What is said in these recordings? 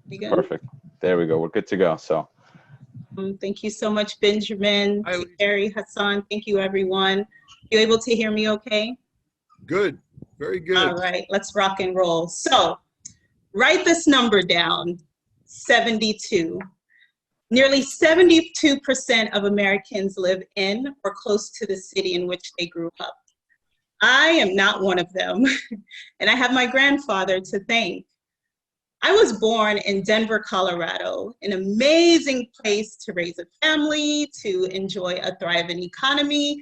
You good? Perfect. There we go. We're good to go. So, Thank you so much, Benjamin, Hi, Alicia. Terry, Hassan. Thank you, everyone. You able to hear me okay? Good. Very All good. right, let's rock and roll. So write this number down, 72. Nearly 72% of Americans live in or close to the city in which they grew up. I am not one of them, and I have my grandfather to thank. I was born in Denver, Colorado, an amazing place to raise a family, to enjoy a thriving economy,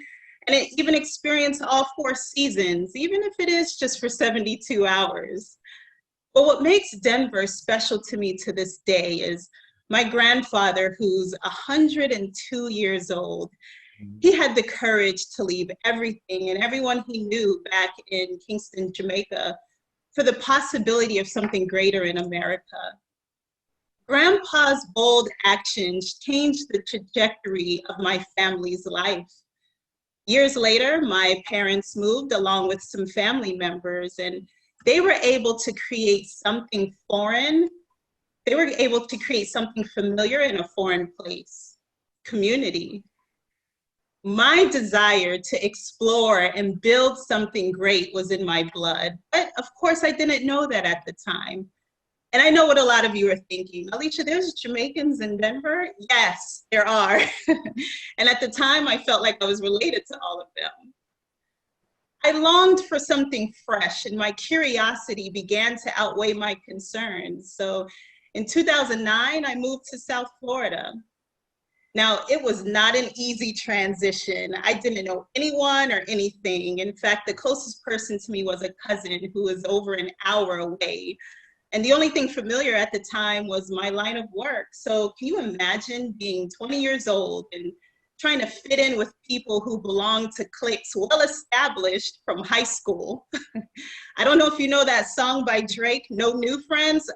and even experience all 4 seasons, even if it is just for 72 hours. But what makes Denver special to me to this day is my grandfather, who's 102 years old. He had the courage to leave everything and everyone he knew back in Kingston, Jamaica, for the possibility of something greater in America. Grandpa's bold actions changed the trajectory of my family's life. Years later, my parents moved along with some family members, and they were able to create something foreign. They were able to create something familiar in a foreign place, community. My desire to explore and build something great was in my blood, but of course I didn't know that at the time. And I know what a lot of you are thinking. Alicia, there's Jamaicans in Denver? Yes, there are. And at the time, I felt like I was related to all of them. I longed for something fresh, and my curiosity began to outweigh my concerns. So in 2009, I moved to South Florida. Now, it was not an easy transition. I didn't know anyone or anything. In fact, the closest person to me was a cousin who was over an hour away. And the only thing familiar at the time was my line of work. So can you imagine being 20 years old and trying to fit in with people who belong to cliques well established from high school? I don't know if you know that song by Drake, No New Friends.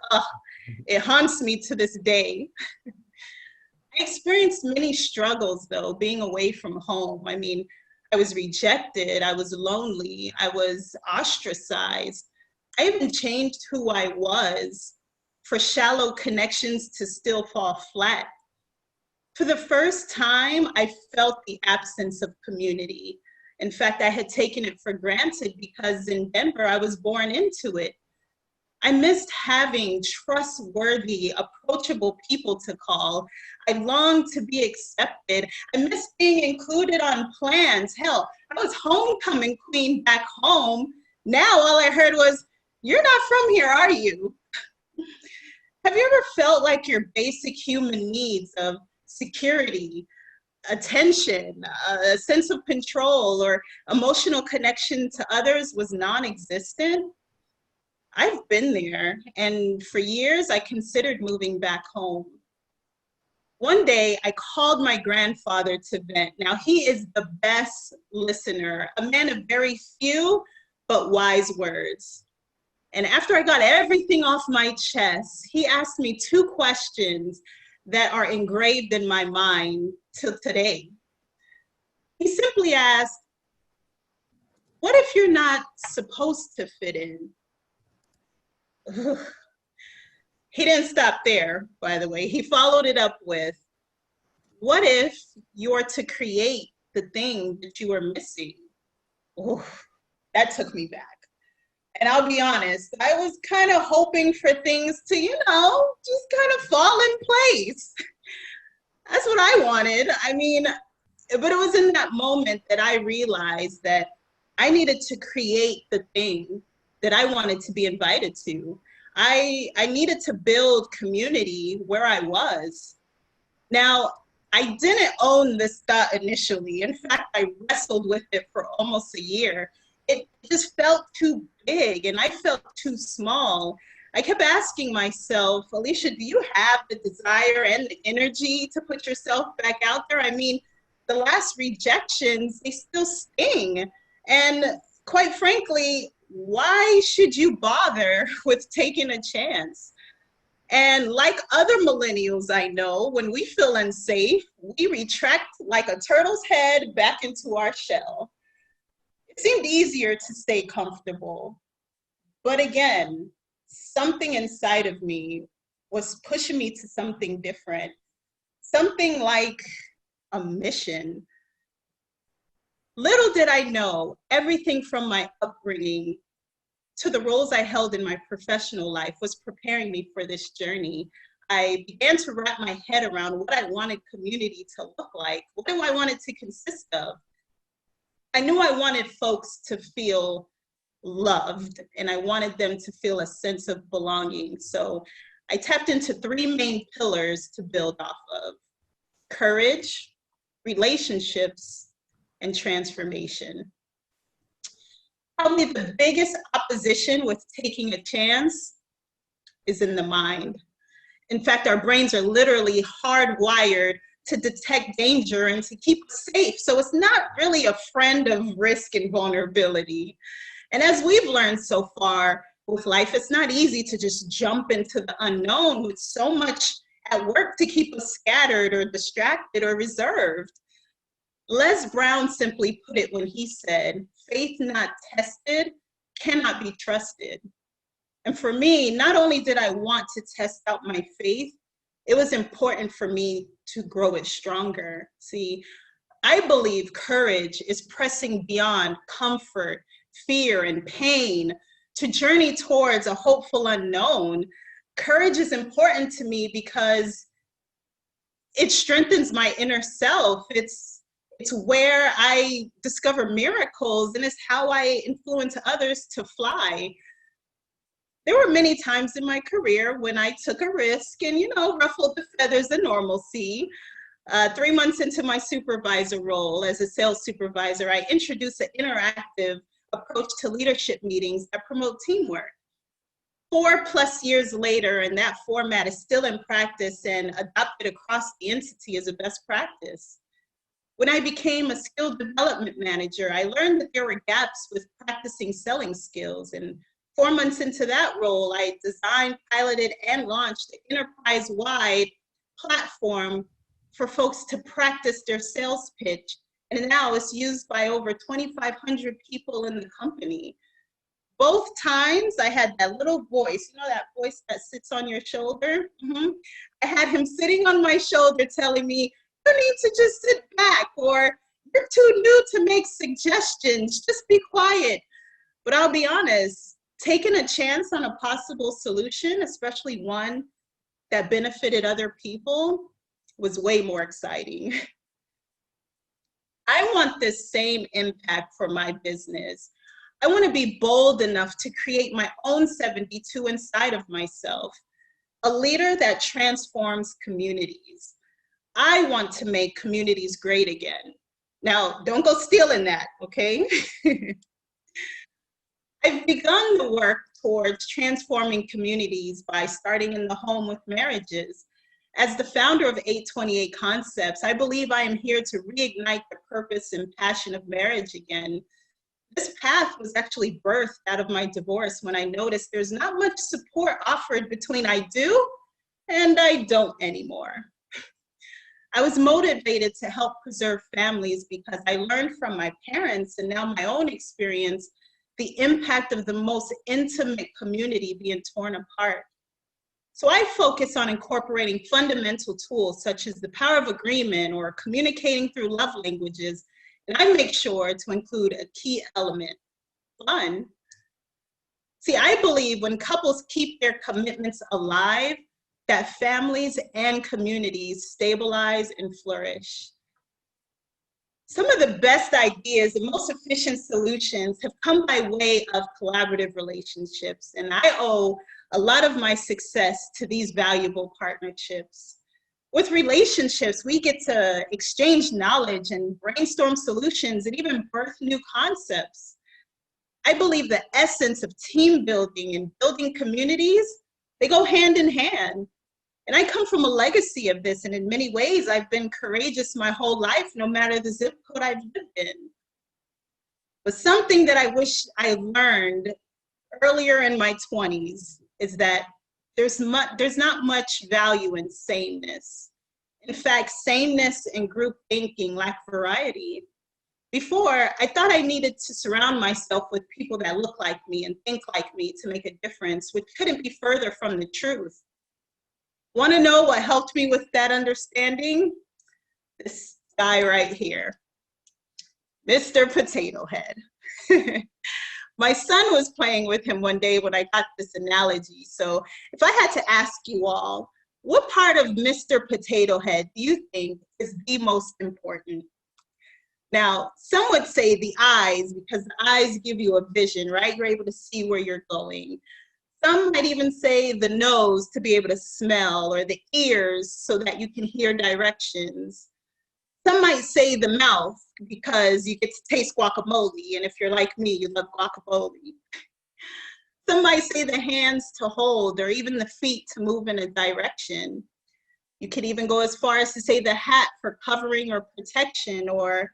It haunts me to this day. I experienced many struggles though, being away from home. I mean, I was rejected, I was lonely, I was ostracized. I even changed who I was for shallow connections to still fall flat. For the first time, I felt the absence of community. In fact, I had taken it for granted because in Denver, I was born into it. I missed having trustworthy, approachable people to call. I longed to be accepted. I missed being included on plans. Hell, I was homecoming queen back home. Now all I heard was, "You're not from here, are you?" Have you ever felt like your basic human needs of security, attention, a sense of control, or emotional connection to others was non-existent? I've been there, and for years I considered moving back home. One day I called my grandfather to vent. Now he is the best listener, a man of very few but wise words. And after I got everything off my chest, he asked me 2 questions that are engraved in my mind till today. He simply asked, "What if you're not supposed to fit in?" He didn't stop there, by the way. He followed it up with, "What if you're to create the thing that you are missing?" Oh, that took me back. And I'll be honest, I was kind of hoping for things to, just kind of fall in place. That's what I wanted. I mean, but it was in that moment that I realized that I needed to create the thing that I wanted to be invited to. I needed to build community where I was. Now, I didn't own this thought initially. In fact, I wrestled with it for almost a year. It just felt too big and I felt too small. I kept asking myself, Alicia, do you have the desire and the energy to put yourself back out there? I mean, the last rejections, they still sting. And quite frankly, why should you bother with taking a chance? And like other millennials I know, when we feel unsafe, we retract like a turtle's head back into our shell. It seemed easier to stay comfortable. But again, something inside of me was pushing me to something different, something like a mission. Little did I know, everything from my upbringing to the roles I held in my professional life was preparing me for this journey. I began to wrap my head around what I wanted community to look like. What do I want it to consist of? I knew I wanted folks to feel loved, and I wanted them to feel a sense of belonging. So I tapped into three main pillars to build off of: courage, relationships, and transformation. Probably the biggest opposition with taking a chance is in the mind. In fact, our brains are literally hardwired to detect danger and to keep us safe. So it's not really a friend of risk and vulnerability. And as we've learned so far with life, it's not easy to just jump into the unknown with so much at work to keep us scattered or distracted or reserved. Les Brown simply put it when he said, "Faith not tested cannot be trusted." And for me, not only did I want to test out my faith, it was important for me to grow it stronger. See, I believe courage is pressing beyond comfort, fear, and pain to journey towards a hopeful unknown. Courage is important to me because it strengthens my inner self. It's where I discover miracles, and it's how I influence others to fly. There were many times in my career when I took a risk and, ruffled the feathers of normalcy. 3 months into my supervisor role as a sales supervisor, I introduced an interactive approach to leadership meetings that promote teamwork. 4+ years later, and that format is still in practice and adopted across the entity as a best practice. When I became a skill development manager, I learned that there were gaps with practicing selling skills. And 4 months into that role, I designed, piloted, and launched an enterprise-wide platform for folks to practice their sales pitch. And now it's used by over 2,500 people in the company. Both times I had that little voice, that voice that sits on your shoulder. I had him sitting on my shoulder telling me, "You need to just sit back," or "You're too new to make suggestions, just be quiet." But I'll be honest, taking a chance on a possible solution, especially one that benefited other people, was way more exciting. I want this same impact for my business. I want to be bold enough to create my own 72 inside of myself, a leader that transforms communities. I want to make communities great again. Now, don't go stealing that, okay? I've begun the work towards transforming communities by starting in the home with marriages. As the founder of 828 Concepts, I believe I am here to reignite the purpose and passion of marriage again. This path was actually birthed out of my divorce when I noticed there's not much support offered between I do and I don't anymore. I was motivated to help preserve families because I learned from my parents and now my own experience the impact of the most intimate community being torn apart. So I focus on incorporating fundamental tools such as the power of agreement or communicating through love languages. And I make sure to include a key element: fun. See, I believe when couples keep their commitments alive, that families and communities stabilize and flourish. Some of the best ideas and most efficient solutions have come by way of collaborative relationships, and I owe a lot of my success to these valuable partnerships. With relationships, we get to exchange knowledge and brainstorm solutions and even birth new concepts. I believe the essence of team building and building communities, they go hand in hand. And I come from a legacy of this, and in many ways, I've been courageous my whole life, no matter the zip code I've lived in. But something that I wish I learned earlier in my 20s is that there's not much value in sameness. In fact, sameness and group thinking lack variety. Before, I thought I needed to surround myself with people that look like me and think like me to make a difference, which couldn't be further from the truth. Want to know what helped me with that understanding? This guy right here, Mr. Potato Head. My son was playing with him one day when I got this analogy. So if I had to ask you all, what part of Mr. Potato Head do you think is the most important? Now, some would say the eyes, because the eyes give you a vision, right? You're able to see where you're going. Some might even say the nose to be able to smell, or the ears so that you can hear directions. Some might say the mouth because you get to taste guacamole, and if you're like me, you love guacamole. Some might say the hands to hold, or even the feet to move in a direction. You could even go as far as to say the hat for covering or protection, or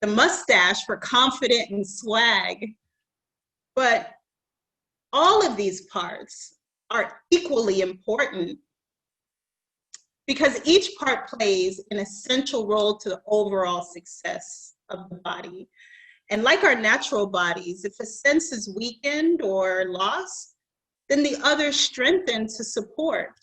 the mustache for confident and swag. But all of these parts are equally important because each part plays an essential role to the overall success of the body. And like our natural bodies, if a sense is weakened or lost, then the others strengthen to support.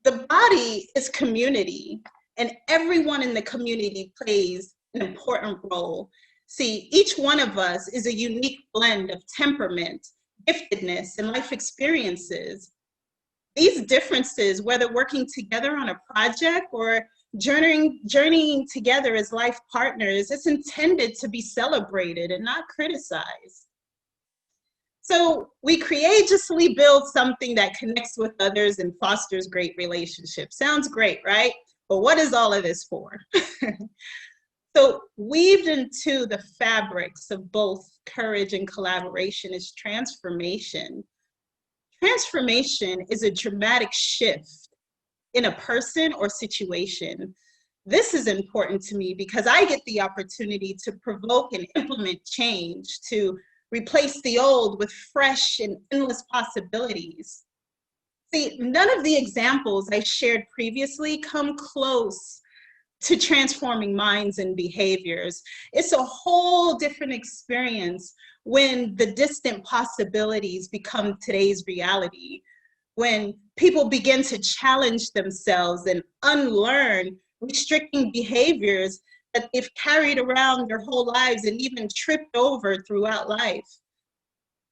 The body is community, and everyone in the community plays an important role. See, each one of us is a unique blend of temperament, giftedness, and life experiences. These differences, whether working together on a project or journeying together as life partners, it's intended to be celebrated and not criticized. So we courageously build something that connects with others and fosters great relationships. Sounds great, right? But what is all of this for? So weaved into the fabrics of both courage and collaboration is transformation. Transformation is a dramatic shift in a person or situation. This is important to me because I get the opportunity to provoke and implement change, to replace the old with fresh and endless possibilities. See, none of the examples I shared previously come close to transforming minds and behaviors. It's a whole different experience when the distant possibilities become today's reality, when people begin to challenge themselves and unlearn restricting behaviors that they've carried around their whole lives and even tripped over throughout life.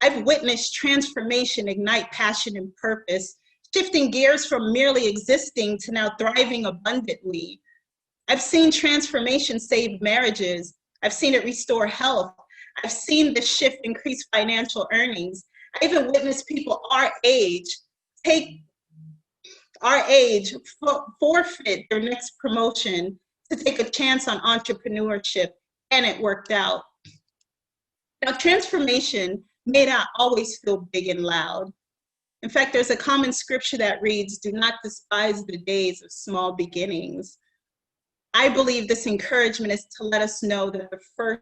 I've witnessed transformation ignite passion and purpose, shifting gears from merely existing to now thriving abundantly. I've seen transformation save marriages. I've seen it restore health. I've seen the shift increase financial earnings. I even witnessed people our age forfeit their next promotion to take a chance on entrepreneurship, and it worked out. Now, transformation may not always feel big and loud. In fact, there's a common scripture that reads, "Do not despise the days of small beginnings." I believe this encouragement is to let us know that the first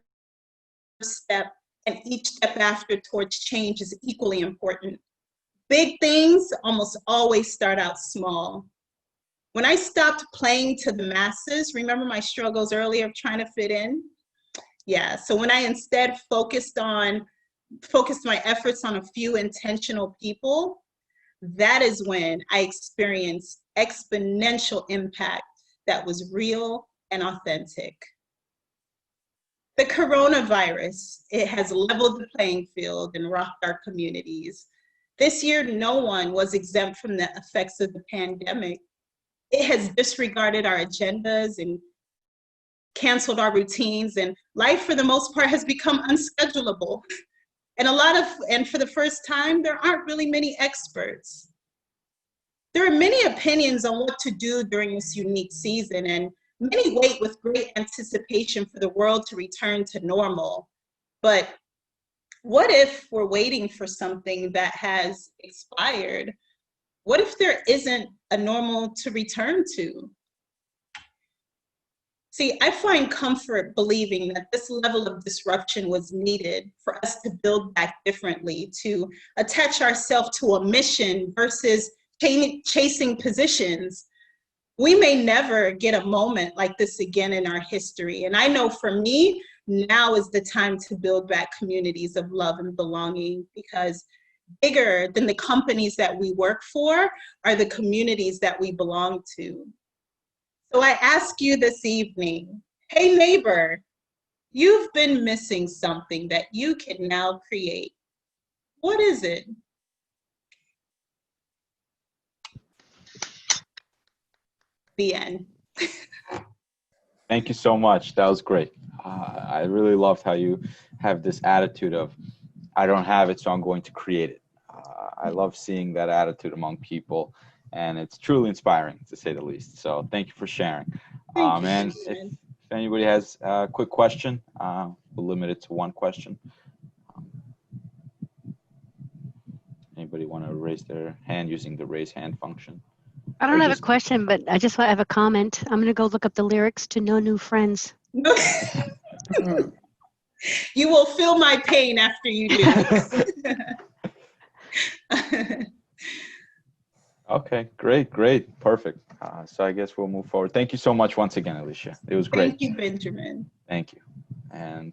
step and each step after towards change is equally important. Big things almost always start out small. When I stopped playing to the masses, remember my struggles earlier of trying to fit in? Yeah, so when I instead focused my efforts on a few intentional people, that is when I experienced exponential impact that was real and authentic. The coronavirus, it has leveled the playing field and rocked our communities. This year, no one was exempt from the effects of the pandemic. It has disregarded our agendas and canceled our routines, and life for the most part has become unschedulable. And for the first time, there aren't really many experts. There are many opinions on what to do during this unique season, and many wait with great anticipation for the world to return to normal. But what if we're waiting for something that has expired? What if there isn't a normal to return to? See, I find comfort believing that this level of disruption was needed for us to build back differently, to attach ourselves to a mission versus chasing positions. We may never get a moment like this again in our history. And I know for me, now is the time to build back communities of love and belonging, because bigger than the companies that we work for are the communities that we belong to. So I ask you this evening, hey neighbor, you've been missing something that you can now create. What is it? The end. Thank you so much. That was great. I really loved how you have this attitude of, I don't have it, so I'm going to create it. I love seeing that attitude among people, and it's truly inspiring, to say the least. So thank you for sharing. Thank you, And if anybody has a quick question, we'll limit it to one question. Anybody want to raise their hand using the raise hand function? I don't have a question, but I just want to have a comment. I'm going to go look up the lyrics to No New Friends. You will feel my pain after you do this. Okay, great, perfect. So I guess we'll move forward. Thank you so much once again, Alicia. It was great. Thank you, Benjamin. Thank you. And